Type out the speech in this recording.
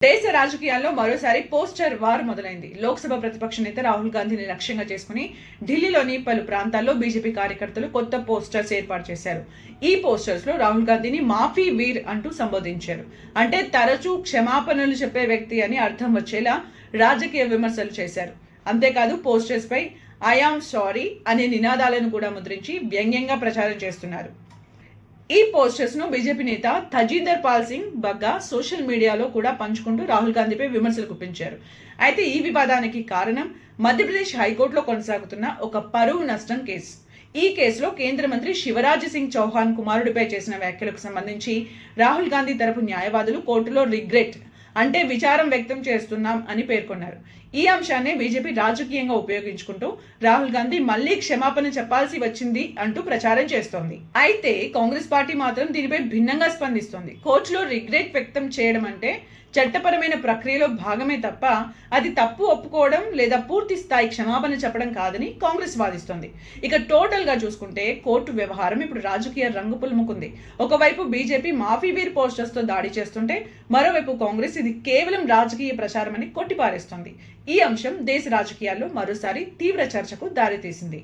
దేశ రాజకీయాల్లో మరోసారి పోస్టర్ వార్ మొదలైంది. లోక్సభ ప్రతిపక్ష నేత రాహుల్ గాంధీని లక్ష్యంగా చేసుకుని ఢిల్లీలోని పలు ప్రాంతాల్లో బీజేపీ కార్యకర్తలు కొత్త పోస్టర్స్ ఏర్పాటు చేశారు. ఈ పోస్టర్స్ లో రాహుల్ గాంధీని మాఫీ వీర్ అంటూ సంబోధించారు. అంటే తరచూ క్షమాపణలు చెప్పే వ్యక్తి అని అర్థం వచ్చేలా రాజకీయ విమర్శలు చేశారు. అంతేకాదు పోస్టర్స్ పై ఐ యామ్ సారీ అనే నినాదాలను కూడా ముద్రించి వ్యంగ్యంగా ప్రచారం చేస్తున్నారు. ఈ పోస్టర్స్ ను బీజేపీ నేత తజీందర్ పాల్ సింగ్ బగ్గా సోషల్ మీడియాలో కూడా పంచుకుంటూ రాహుల్ గాంధీపై విమర్శలు గుప్పించారు. అయితే ఈ వివాదానికి కారణం మధ్యప్రదేశ్ హైకోర్టులో కొనసాగుతున్న ఒక పరువు నష్టం కేసు. ఈ కేసులో కేంద్ర మంత్రి శివరాజ్ సింగ్ చౌహాన్ కుమారుడిపై చేసిన వ్యాఖ్యలకు సంబంధించి రాహుల్ గాంధీ తరపు న్యాయవాదులు కోర్టులో రిగ్రెట్ అంటే విచారం వ్యక్తం చేస్తున్నాం అని పేర్కొన్నారు. ఈ అంశాన్ని బీజేపీ రాజకీయంగా ఉపయోగించుకుంటూ రాహుల్ గాంధీ మళ్లీ క్షమాపణ చెప్పాల్సి వచ్చింది అంటూ ప్రచారం చేస్తోంది. అయితే కాంగ్రెస్ పార్టీ మాత్రం దీనిపై భిన్నంగా స్పందిస్తోంది. కోర్టులో రిగ్రెట్ వ్యక్తం చేయడం అంటే చట్టపరమైన ప్రక్రియలో భాగమే తప్ప అది తప్పు ఒప్పుకోవడం లేదా పూర్తి స్థాయి క్షమాపణ చెప్పడం కాదని కాంగ్రెస్ వాదిస్తోంది. ఇక టోటల్ గా చూసుకుంటే కోర్టు వ్యవహారం ఇప్పుడు రాజకీయ రంగు పులుముకుంది. ఒకవైపు బీజేపీ మాఫీ వీర్ పోస్టర్స్ తో దాడి చేస్తుంటే మరోవైపు కాంగ్రెస్ ఇది కేవలం రాజకీయ ప్రచారమని కొట్టిపారేస్తోంది. ఈ అంశం దేశ రాజకీయాల్లో మరోసారి తీవ్ర చర్చకు దారితీసింది.